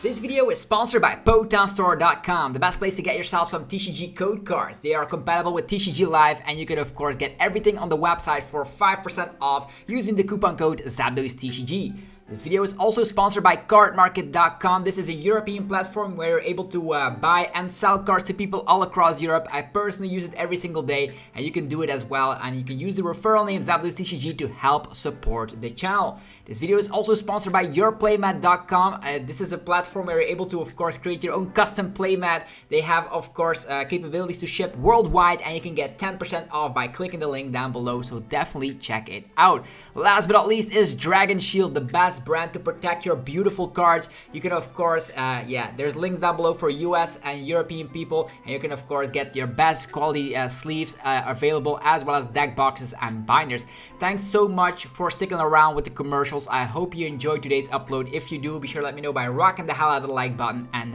This video is sponsored by PotownStore.com, the best place to get yourself some TCG code cards. They are compatible with TCG Live, and you can of course get everything on the website for 5% off using the coupon code ZapDoesTCG. This video is also sponsored by Cardmarket.com. This is a European platform where you're able to buy and sell cards to people all across Europe. I personally use it every single day, and you can do it as well. And you can use the referral name ZapDoesTCG to help support the channel. This video is also sponsored by YourPlaymat.com. This is a platform where you're able to, of course, create your own custom playmat. They have, of course, capabilities to ship worldwide, and you can get 10% off by clicking the link down below. So definitely check it out. Last but not least is Dragon Shield, the best brand to protect your beautiful cards. You can of course there's links down below for US and European people, and you can of course get your best quality sleeves available, as well as deck boxes and binders. Thanks so much for sticking around with the commercials. I hope you enjoyed today's upload. If you do, be sure to let me know by rocking the hell out of the like button, and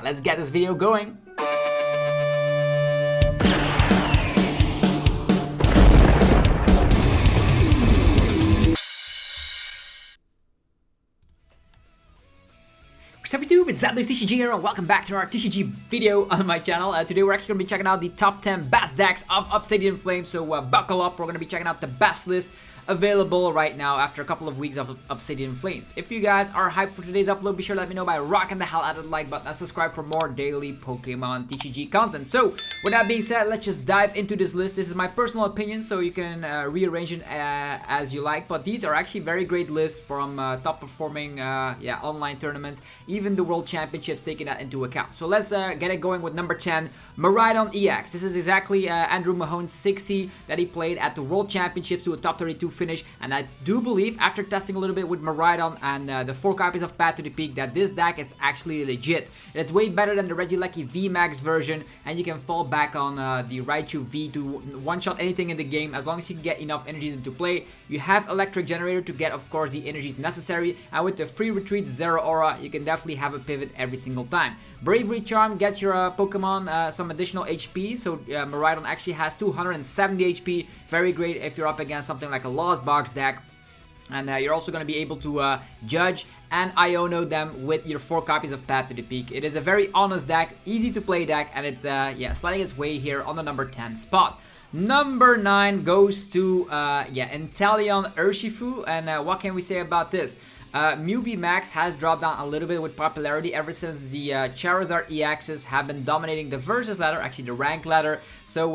let's get this video going. Sup YouTube, it's ZapDoesTCG here, and welcome back to our TCG video on my channel. Today we're actually going to be checking out the top 10 best decks of Obsidian Flames, so buckle up. We're going to be checking out the best list available right now after a couple of weeks of Obsidian Flames. If you guys are hyped for today's upload, be sure to let me know by rocking the hell out of the like button and subscribe for more daily Pokemon TCG content. So with that being said, let's just dive into this list. This is my personal opinion, so you can rearrange it as you like, but these are actually very great lists from top performing online tournaments, even the World Championships, taking that into account. So let's get it going with number 10, Miraidon EX. This is exactly Andrew Mahone's 60 that he played at the World Championships to a top 32 finish, and I do believe, after testing a little bit with Miraidon and the 4 copies of Path to the Peak, that this deck is actually legit. It's way better than the Regieleki VMAX version, and you can fall back on the Raichu V to one-shot anything in the game as long as you can get enough energies into play. You have Electric Generator to get, of course, the energies necessary, and with the free retreat Zero Aura, you can definitely have a pivot every single time. Bravery Charm gets your Pokemon some additional HP, so Miraidon actually has 270 HP. Very great if you're up against something like a Lost Box deck. And you're also going to be able to judge and Iono them with your 4 copies of Path to the Peak. It is a very honest deck, easy to play deck, and it's sliding its way here on the number 10 spot. Number 9 goes to Inteleon Urshifu, and what can we say about this? Mew VMAX has dropped down a little bit with popularity ever since the Charizard EXs have been dominating the versus ladder, actually the rank ladder. So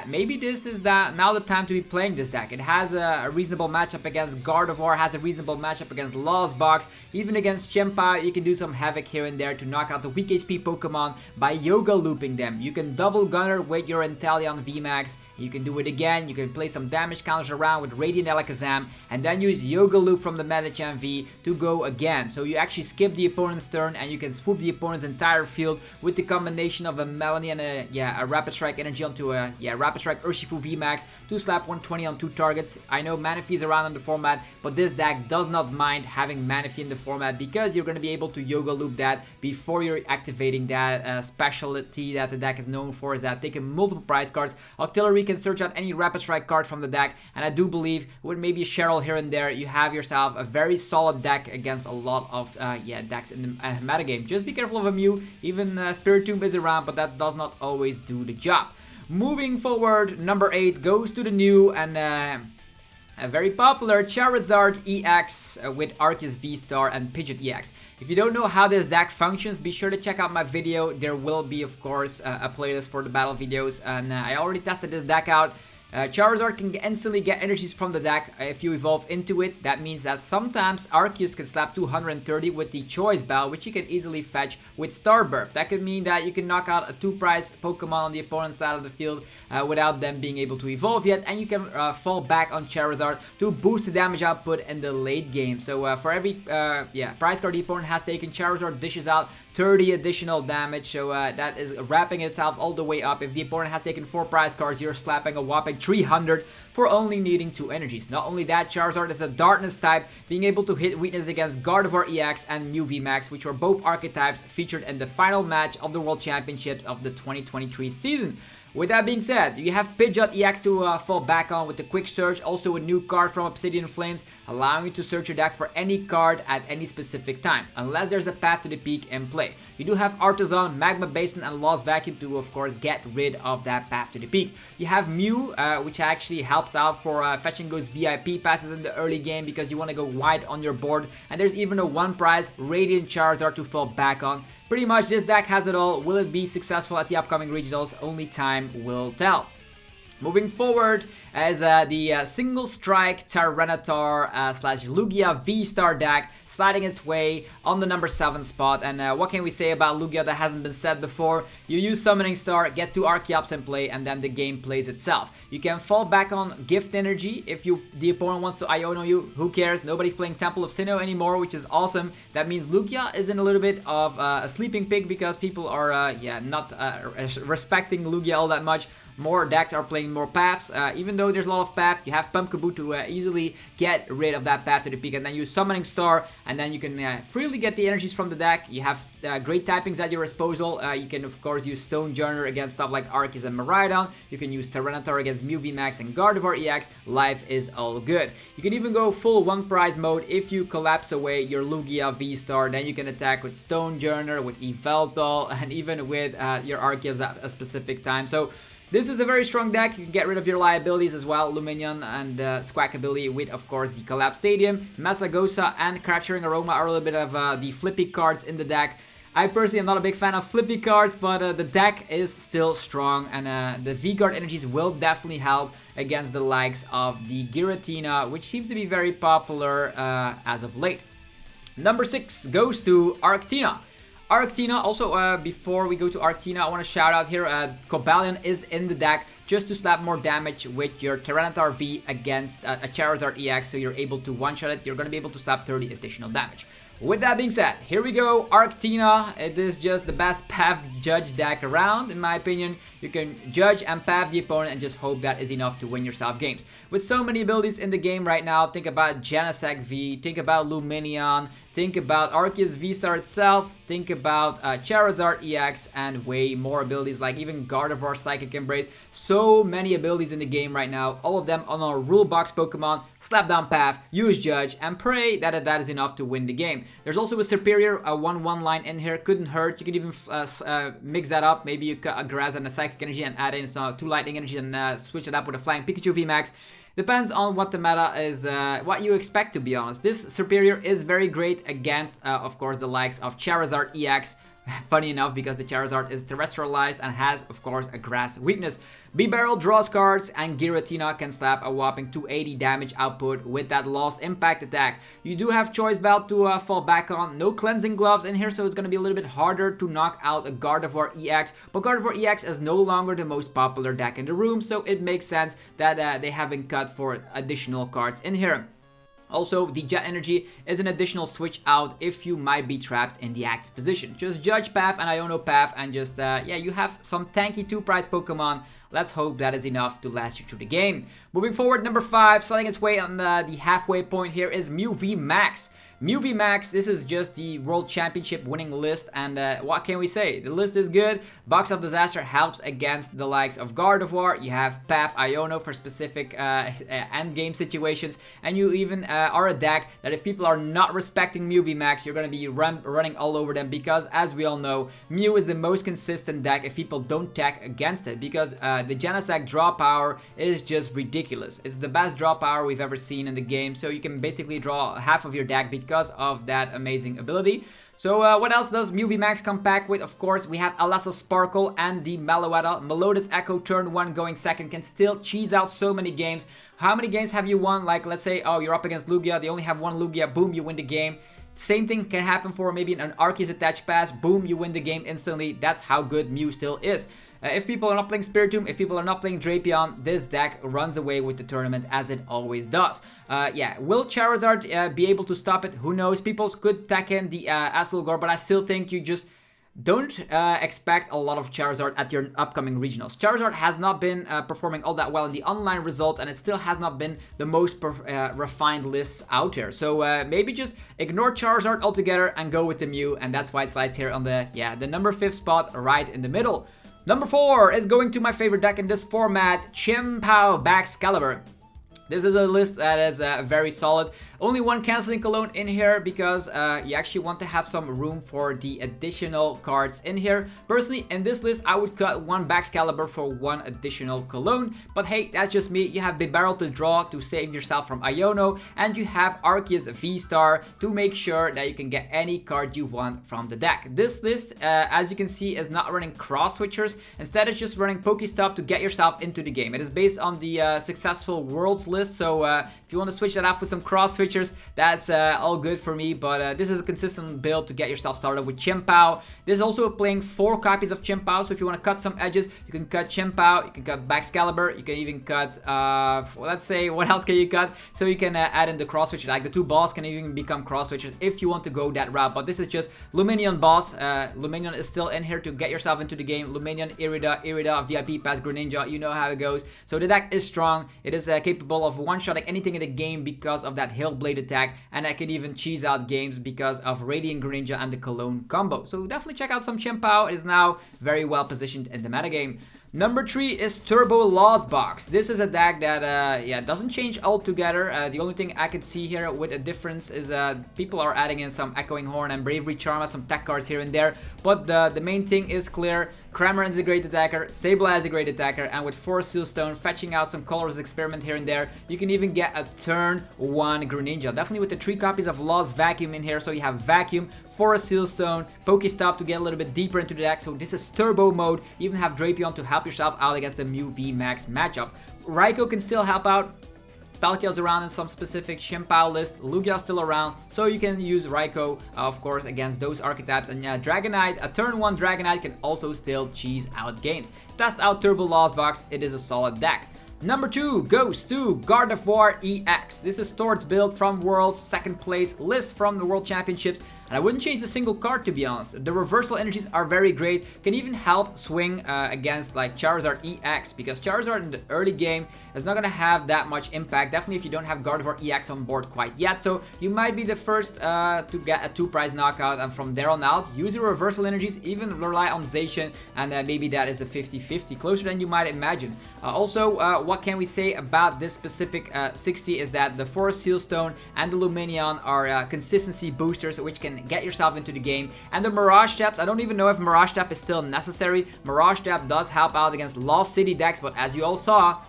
maybe this is now the time to be playing this deck. It has a reasonable matchup against Gardevoir, has a reasonable matchup against Lost Box, even against Chien-Pao. You can do some havoc here and there to knock out the weak HP Pokemon by Yoga Looping them. You can double gunner with your Inteleon VMAX. You can do it again. You can play some damage counters around with Radiant Alakazam, and then use Yoga Loop from the Medicham V to go again. So you actually skip the opponent's turn, and you can swoop the opponent's entire field with the combination of a Melanie and a Rapid Strike energy onto a Rapid Strike Urshifu VMAX to slap 120 on 2 targets. I know Manaphy is around in the format, but this deck does not mind having Manaphy in the format because you're going to be able to Yoga Loop that before you're activating that specialty that the deck is known for, is that taking multiple prize cards. Octillery can search out any Rapid Strike card from the deck, and I do believe with maybe a Cheryl here and there, you have yourself a very solid deck against a lot of decks in the metagame. Just be careful of a Mew. Even Spiritomb is around, but that does not always do the job. Moving forward, number 8 goes to the new and a very popular Charizard EX with Arceus VSTAR and Pidgeot EX. If you don't know how this deck functions, be sure to check out my video. There will be, of course, a playlist for the battle videos, and I already tested this deck out. Charizard can instantly get energies from the deck if you evolve into it. That means that sometimes Arceus can slap 230 with the Choice Bell, which you can easily fetch with Star Burst. That could mean that you can knock out a 2-prize Pokemon on the opponent's side of the field without them being able to evolve yet, and you can fall back on Charizard to boost the damage output in the late game. So for every prize card the opponent has taken, Charizard dishes out 30 additional damage, so that is wrapping itself all the way up. If the opponent has taken 4 prize cards, you're slapping a whopping 300 for only needing 2 energies. Not only that, Charizard is a Darkness type, being able to hit weakness against Gardevoir EX and Mew VMAX, which were both archetypes featured in the final match of the World Championships of the 2023 season. With that being said, you have Pidgeot EX to fall back on with the Quick Search, also a new card from Obsidian Flames, allowing you to search your deck for any card at any specific time, unless there's a Path to the Peak in play. You do have Artisan, Magma Basin, and Lost Vacuum to, of course, get rid of that Path to the Peak. You have Mew, which actually helps out for Fetch and Go's VIP passes in the early game because you want to go wide on your board, and there's even a one prize Radiant Charizard to fall back on. Pretty much this deck has it all. Will it be successful at the upcoming regionals? Only time will tell. Moving forward as the single strike Tyranitar slash Lugia VSTAR deck sliding its way on the number 7 spot. And what can we say about Lugia that hasn't been said before? You use Summoning Star, get 2 Archetypes in play, and then the game plays itself. You can fall back on Gift Energy if the opponent wants to Iono you. Who cares? Nobody's playing Temple of Sinnoh anymore, which is awesome. That means Lugia is in a little bit of a sleeping pig because people are not respecting Lugia all that much. More decks are playing more paths. Even though there's a lot of paths, you have Pumpkaboo to easily get rid of that path to the peak, and then use Summoning Star, and then you can freely get the energies from the deck. You have great typings at your disposal. You can of course use Stonejourner against stuff like Arceus and Miraidon. You can use Tyranitar against Mew VMAX and Gardevoir EX. Life is all good. You can even go full one prize mode if you collapse away your Lugia VSTAR. Then you can attack with Stonejourner, with Yveltal, and even with your Arceus at a specific time. So this is a very strong deck. You can get rid of your liabilities as well. Luminion and Squawkabilly with, of course, the Collapse Stadium. Masagosa and Capturing Aroma are a little bit of the flippy cards in the deck. I personally am not a big fan of flippy cards, but the deck is still strong, and the V-Guard energies will definitely help against the likes of the Giratina, which seems to be very popular as of late. Number 6 goes to Arctina. Arctina, also before we go to Arctina, I want to shout out here, Cobalion is in the deck just to slap more damage with your Tyranitar V against a Charizard EX, so you're able to one-shot it. You're going to be able to slap 30 additional damage. With that being said, here we go, Arctina. It is just the best path judge deck around, in my opinion. You can judge and path the opponent and just hope that is enough to win yourself games. With so many abilities in the game right now, think about Genesect V, think about Luminion, think about Arceus VSTAR itself, think about Charizard EX, and way more abilities like even Gardevoir Psychic Embrace. So many abilities in the game right now, all of them on our rule box Pokemon. Slap down path, use judge, and pray that that is enough to win the game. There's also a superior 1/1 line in here, couldn't hurt. You could even mix that up. Maybe you cut a Grass and a Psychic Energy and add in 2 Lightning Energy and switch it up with a Flying Pikachu VMAX. Depends on what the meta is, what you expect, to be honest. This superior is very great against, of course, the likes of Charizard EX. Funny enough, because the Charizard is terrestrialized and has, of course, a grass weakness. B-Barrel draws cards, and Giratina can slap a whopping 280 damage output with that Lost Impact attack. You do have Choice Belt to fall back on. No Cleansing Gloves in here, so it's going to be a little bit harder to knock out a Gardevoir EX. But Gardevoir EX is no longer the most popular deck in the room, so it makes sense that they have been cut for additional cards in here. Also, the Jet Energy is an additional switch out if you might be trapped in the active position. Just Judge Path and Iono Path, and just, yeah, you have some tanky 2-prize Pokemon. Let's hope that is enough to last you through the game. Moving forward, number 5, starting its way on the halfway point here is Mew VMAX. Mew VMAX, this is just the World Championship winning list, and what can we say? The list is good. Box of Disaster helps against the likes of Gardevoir. You have Path Iono for specific endgame situations, and you even are a deck that if people are not respecting Mew VMAX, you're going to be running all over them, because as we all know, Mew is the most consistent deck if people don't tech against it, because the Genesect draw power is just ridiculous. It's the best draw power we've ever seen in the game, so you can basically draw half of your deck because of that amazing ability. So what else does Mew VMAX come back with? Of course, we have Alessa Sparkle and the Meloetta. Melodious Echo turn 1 going second can still cheese out so many games. How many games have you won? Like, let's say, oh, you're up against Lugia, they only have 1 Lugia, boom, you win the game. Same thing can happen for maybe an Arceus attached pass, boom, you win the game instantly. That's how good Mew still is. If people are not playing Spiritomb, if people are not playing Drapion, this deck runs away with the tournament as it always does. Yeah, will Charizard be able to stop it? Who knows? People could tech in the Asulgore, but I still think you just don't expect a lot of Charizard at your upcoming regionals. Charizard has not been performing all that well in the online results, and it still has not been the most refined lists out there. So maybe just ignore Charizard altogether and go with the Mew, and that's why it slides here on the number 5th spot right in the middle. Number 4 is going to my favorite deck in this format, Chien-Pao Baxcalibur. This is a list that is very solid. Only one canceling cologne in here because you actually want to have some room for the additional cards in here. Personally, in this list, I would cut one Baxcalibur for one additional cologne. But hey, that's just me. You have Big Barrel to draw to save yourself from Iono. And you have Arceus VSTAR to make sure that you can get any card you want from the deck. This list, as you can see, is not running cross switchers. Instead, it's just running Pokestop to get yourself into the game. It is based on the successful Worlds list. So if you want to switch that up with some cross switchers, that's all good for me. But this is a consistent build to get yourself started with Chien-Pao. This is also playing 4 copies of Chien-Pao. So if you want to cut some edges, you can cut Chien-Pao, you can cut Baxcalibur, you can even cut, let's say, what else can you cut? So you can add in the cross switcher. Like the 2 balls can even become cross switchers if you want to go that route. But this is just Lumineon boss. Lumineon is still in here to get yourself into the game. Lumineon, Irida, VIP Pass, Greninja, you know how it goes. So the deck is strong. It is capable of one-shotting anything in the game because of that Hail Blade attack, and I can even cheese out games because of Radiant Greninja and the Cologne combo. So definitely check out some Chien-Pao. It is now very well positioned in the metagame. Number 3 is Turbo Lost Box. This is a deck that doesn't change altogether. The only thing I could see here with a difference is people are adding in some Echoing Horn and Bravery Charm as some tech cards here and there. But the main thing is clear. Cramorant is a great attacker, Sableye is a great attacker, and with Forest Seal Stone, fetching out some Colorless Experiment here and there, you can even get a turn 1 Greninja. Definitely with the 3 copies of Lost Vacuum in here, so you have Vacuum, Forest Seal Stone, Pokestop to get a little bit deeper into the deck, so this is turbo mode. You even have Drapion to help yourself out against the Mew VMAX matchup. Raikou can still help out. Palkia's around in some specific Chien-Pao list, Lugia's still around, so you can use Raikou, of course, against those archetypes. And Dragonite, a turn 1 Dragonite can also still cheese out games. Test out Turbo Lost Box, it is a solid deck. Number 2 goes to Gardevoir EX. This is Stort's build from Worlds, 2nd place list from the World Championships. And I wouldn't change a single card, to be honest. The reversal energies are very great. Can even help swing against like Charizard EX, because Charizard in the early game is not going to have that much impact. Definitely if you don't have Gardevoir EX on board quite yet. So you might be the first to get a 2-prize knockout, and from there on out, use your reversal energies, even rely on Zacian, and maybe that is a 50-50, closer than you might imagine. Also, what can we say about this specific 60 is that the Forest Seal Stone and the Lumineon are consistency boosters, which can get yourself into the game. And the Mirage Steps, I don't even know if Mirage Step is still necessary. Mirage Step does help out against Lost City decks, but as you all saw,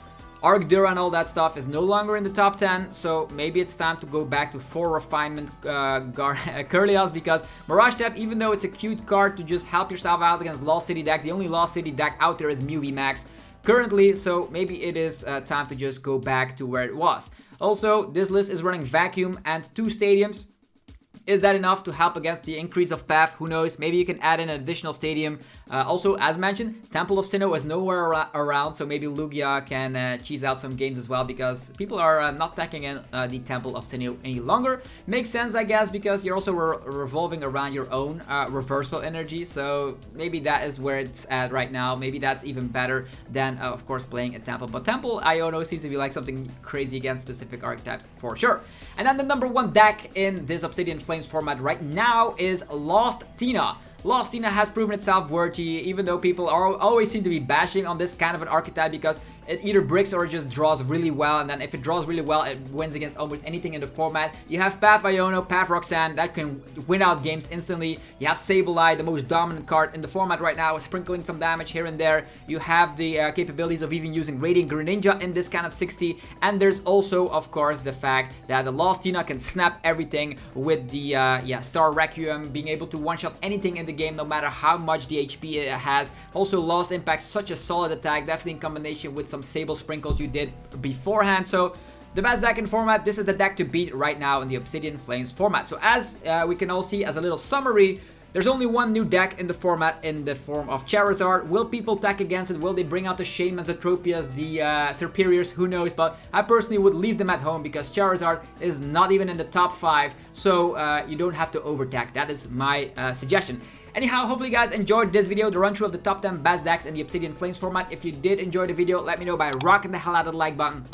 Arcdura and all that stuff is no longer in the top 10, so maybe it's time to go back to 4 refinement Curlias, because Mirage Step, even though it's a cute card to just help yourself out against Lost City decks, the only Lost City deck out there is Mew VMAX currently, so maybe it is time to just go back to where it was. Also, this list is running Vacuum and 2 Stadiums. Is that enough to help against the increase of path? Who knows? Maybe you can add in an additional stadium. Also, as mentioned, Temple of Sinnoh is nowhere around, so maybe Lugia can cheese out some games as well, because people are not attacking in the Temple of Sinnoh any longer. Makes sense, I guess, because you're also revolving around your own reversal energy, so maybe that is where it's at right now. Maybe that's even better than, of course, playing a Temple. But Temple Iono seems to be like something crazy against specific archetypes for sure. And then the number 1 deck in this Obsidian Flames format right now is Lost Tina. Lost Tina has proven itself worthy, even though people always seem to be bashing on this kind of an archetype because it either bricks or it just draws really well, and then if it draws really well, it wins against almost anything in the format. You have Path Iono, Path Roxanne, that can win out games instantly. You have Sableye, the most dominant card in the format right now, sprinkling some damage here and there. You have the capabilities of even using Radiant Greninja in this kind of 60, and there's also, of course, the fact that the Lost Tina can snap everything with the Star Requiem, being able to one-shot anything in the game, no matter how much the HP it has. Also, Lost Impact, such a solid attack, definitely in combination with some Sable Sprinkles you did beforehand. So the best deck in format, this is the deck to beat right now in the Obsidian Flames format. So as we can all see, as a little summary, there's only one new deck in the format in the form of Charizard. Will people attack against it? Will they bring out the Shaymans, the Tropias, the Superiors? Who knows? But I personally would leave them at home because Charizard is not even in the top 5. So you don't have to overtack. That is my suggestion. Anyhow, hopefully you guys enjoyed this video, the run-through of the top 10 best decks in the Obsidian Flames format. If you did enjoy the video, let me know by rocking the hell out of the like button.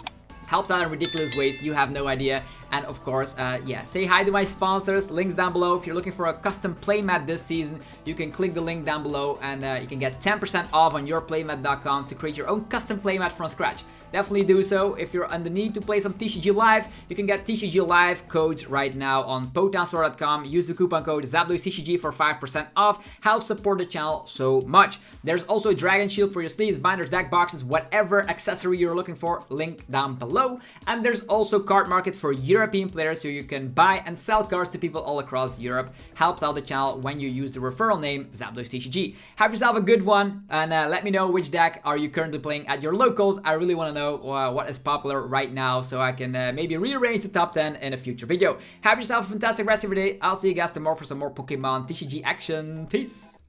helps out in ridiculous ways you have no idea. And of course, yeah, say hi to my sponsors, links down below. If you're looking for a custom playmat this season, you can click the link down below and you can get 10% off on yourplaymat.com to create your own custom playmat from scratch. Definitely do so. If you're on the need to play some TCG Live, you can get TCG Live codes right now on PotownStore.com. Use the coupon code ZapDoesTCG for 5% off. Help support the channel so much. There's also a Dragon Shield for your sleeves, binders, deck boxes, whatever accessory you're looking for, link down below. And there's also Card Market for European players, so you can buy and sell cards to people all across Europe. Helps out the channel when you use the referral name ZapDoesTCG. Have yourself a good one, and let me know which deck are you currently playing at your locals. I really want to know what is popular right now, so I can maybe rearrange the top 10 in a future video. Have yourself a fantastic rest of your day. I'll see you guys tomorrow for some more Pokemon TCG action. Peace!